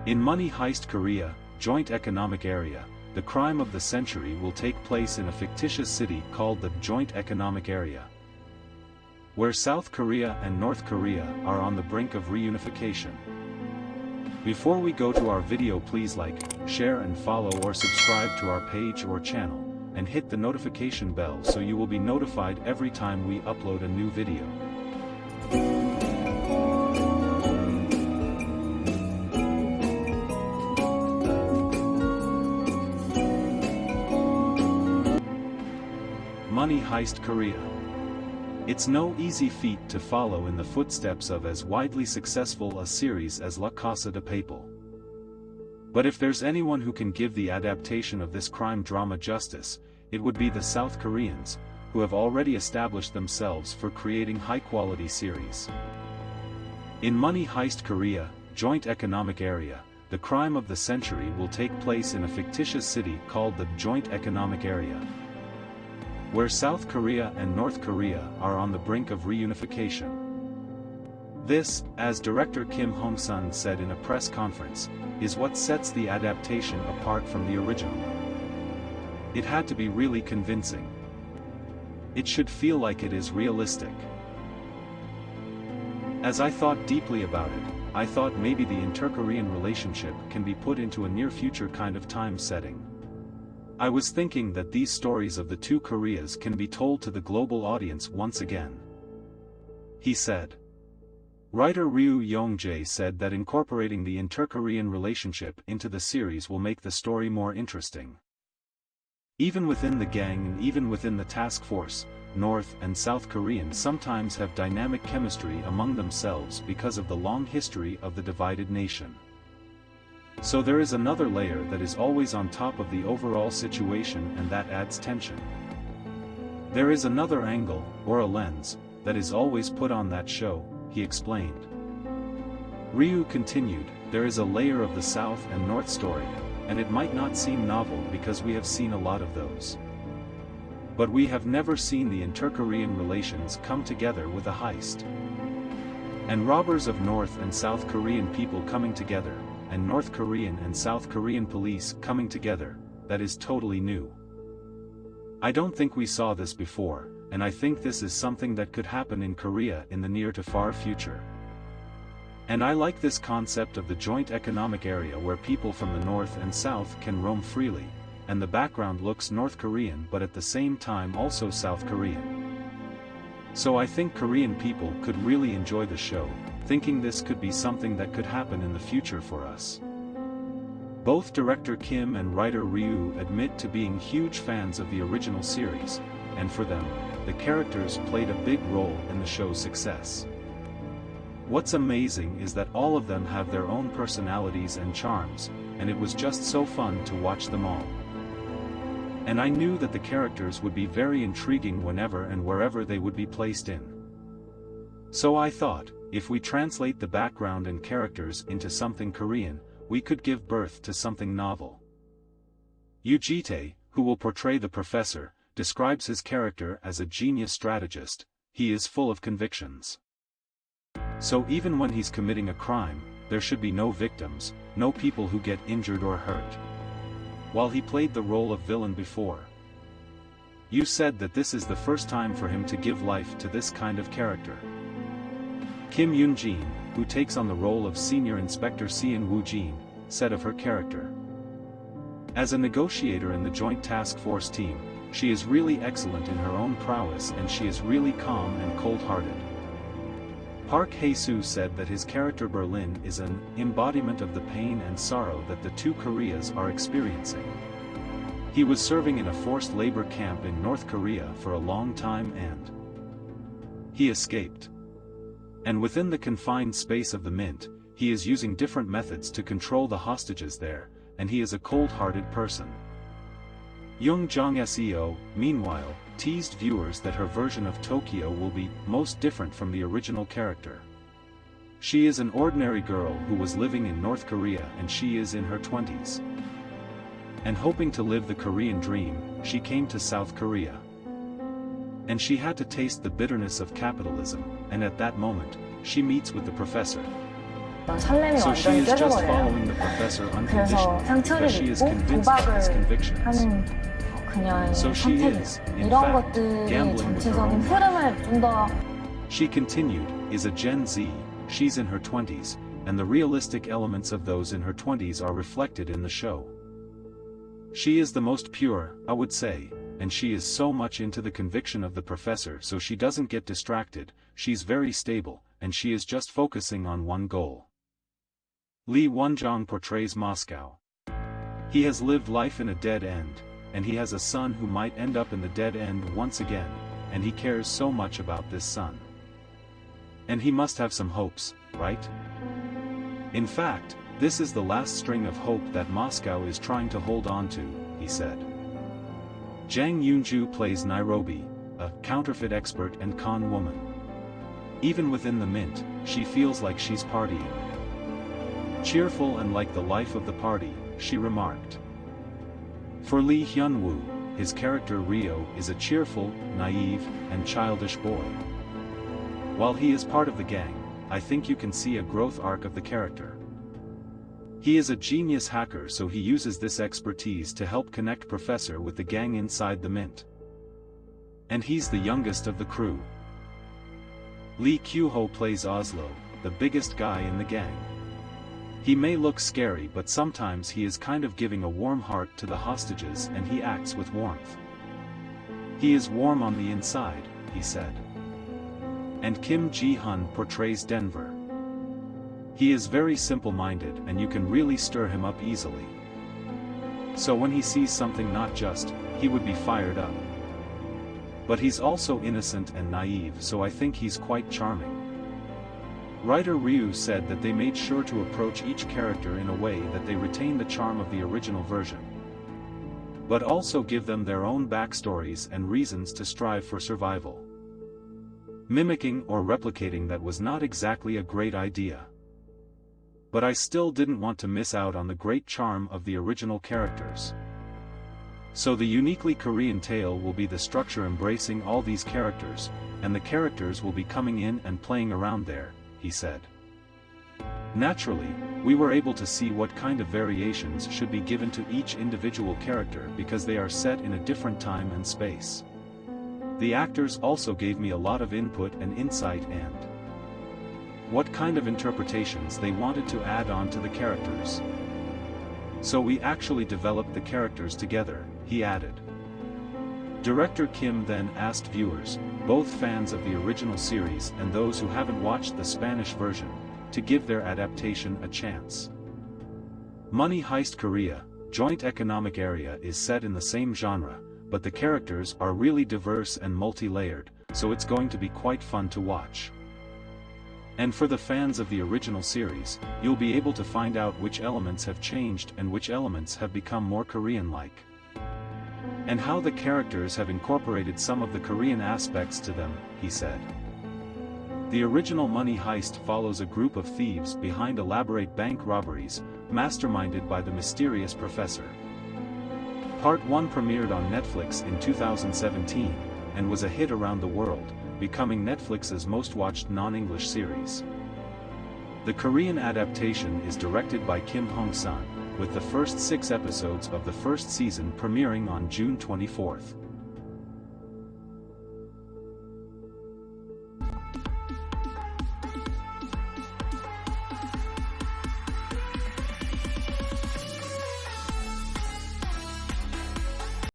In Money Heist Korea, Joint Economic Area, the crime of the century will take place in a fictitious city called the Joint Economic Area, where South Korea and North Korea are on the brink of reunification. Before we go to our video, please like, share and follow or subscribe to our page or channel, and hit the notification bell so you will be notified every time we upload a new video. Money Heist Korea. It's no easy feat to follow in the footsteps of as widely successful a series as La Casa de Papel. But if there's anyone who can give the adaptation of this crime drama justice, it would be the South Koreans, who have already established themselves for creating high-quality series. In Money Heist Korea, Joint Economic Area, the crime of the century will take place in a fictitious city called the Joint Economic Area, where South Korea and North Korea are on the brink of reunification. This, as director Kim Hong-sun said in a press conference, is what sets the adaptation apart from the original. It had to be really convincing. It should feel like it is realistic. As I thought deeply about it, I thought maybe the inter-Korean relationship can be put into a near-future kind of time setting. I was thinking that these stories of the two Koreas can be told to the global audience once again, he said. Writer Ryu Yong-jae said that incorporating the inter-Korean relationship into the series will make the story more interesting. Even within the gang and even within the task force, North and South Koreans sometimes have dynamic chemistry among themselves because of the long history of the divided nation. So there is another layer that is always on top of the overall situation, and that adds tension. There is another angle, or a lens, that is always put on that show, he explained. Ryu continued, there is a layer of the South and North story, and it might not seem novel because we have seen a lot of those. But we have never seen the inter-Korean relations come together with a heist. And robbers of North and South Korean people coming together, and North Korean and South Korean police coming together, that is totally new. I don't think we saw this before, and I think this is something that could happen in Korea in the near to far future. And I like this concept of the joint economic area where people from the North and South can roam freely, and the background looks North Korean but at the same time also South Korean. So I think Korean people could really enjoy the show, thinking this could be something that could happen in the future for us. Both director Kim and writer Ryu admit to being huge fans of the original series, and for them, the characters played a big role in the show's success. What's amazing is that all of them have their own personalities and charms, and it was just so fun to watch them all. And I knew that the characters would be very intriguing whenever and wherever they would be placed in. So I thought, if we translate the background and characters into something Korean, we could give birth to something novel. Yoo Ji-tae, who will portray the professor, describes his character as a genius strategist. He is full of convictions. So even when he's committing a crime, there should be no victims, no people who get injured or hurt. While he played the role of villain before. You said that this is the first time for him to give life to this kind of character. Kim Yoon-jin, who takes on the role of Senior Inspector Seon Woo-jin, said of her character. As a negotiator in the Joint Task Force team, she is really excellent in her own prowess and she is really calm and cold-hearted. Park Hae-soo said that his character Berlin is an embodiment of the pain and sorrow that the two Koreas are experiencing. He was serving in a forced labor camp in North Korea for a long time and he escaped. And within the confined space of the Mint, he is using different methods to control the hostages there, and he is a cold-hearted person. Young Jong-seo, meanwhile, teased viewers that her version of Tokyo will be most different from the original character. She is an ordinary girl who was living in North Korea and she is in her 20s. And hoping to live the Korean dream, she came to South Korea. And she had to taste the bitterness of capitalism, and at that moment, she meets with the professor. 설렘이 So she 완전히 is just 깨져버려요. following the professor 그래서 unconditionally 상처를 because she is 입고 convinced of his 도박을 convictions. 하는 그녀의 So she 선택, is, in 이런 fact, 것들이 gambling with her 전체적인 own life. 흐름을 좀 더 She continued, is a Gen Z, she's in her 20s, and the realistic elements of those in her 20s are reflected in the show. She is the most pure, I would say, and she is so much into the conviction of the professor so she doesn't get distracted, she's very stable, and she is just focusing on one goal. Lee Wonjong portrays Moscow. He has lived life in a dead end, and he has a son who might end up in the dead end once again, and he cares so much about this son. And he must have some hopes, right? In fact, this is the last string of hope that Moscow is trying to hold on to, he said. Jang Yoonju plays Nairobi, a counterfeit expert and con woman. Even within the mint, she feels like she's partying. Cheerful and like the life of the party, she remarked. For Lee Hyun-woo, his character Ryo is a cheerful, naive, and childish boy. While he is part of the gang, I think you can see a growth arc of the character. He is a genius hacker, so he uses this expertise to help connect Professor with the gang inside the mint. And he's the youngest of the crew. Lee Kyu-ho plays Oslo, the biggest guy in the gang. He may look scary, but sometimes he is kind of giving a warm heart to the hostages and he acts with warmth. He is warm on the inside, he said. And Kim Ji-hun portrays Denver. He is very simple-minded and you can really stir him up easily. So when he sees something not just, he would be fired up. But he's also innocent and naive, so I think he's quite charming. Writer Ryu said that they made sure to approach each character in a way that they retain the charm of the original version, but also give them their own backstories and reasons to strive for survival. Mimicking or replicating that was not exactly a great idea. But I still didn't want to miss out on the great charm of the original characters. So the uniquely Korean tale will be the structure embracing all these characters, and the characters will be coming in and playing around there, he said. Naturally, we were able to see what kind of variations should be given to each individual character because they are set in a different time and space. The actors also gave me a lot of input and insight and what kind of interpretations they wanted to add on to the characters. So we actually developed the characters together, he added. Director Kim then asked viewers, both fans of the original series and those who haven't watched the Spanish version, to give their adaptation a chance. Money Heist Korea, Joint Economic Area is set in the same genre, but the characters are really diverse and multi-layered, so it's going to be quite fun to watch. And for the fans of the original series, you'll be able to find out which elements have changed and which elements have become more Korean-like. And how the characters have incorporated some of the Korean aspects to them, he said. The original Money Heist follows a group of thieves behind elaborate bank robberies, masterminded by the mysterious professor. Part 1 premiered on Netflix in 2017, and was a hit around the world, becoming Netflix's most-watched non-English series. The Korean adaptation is directed by Kim Hong-sun, with the first 6 episodes of the first season premiering on June 24.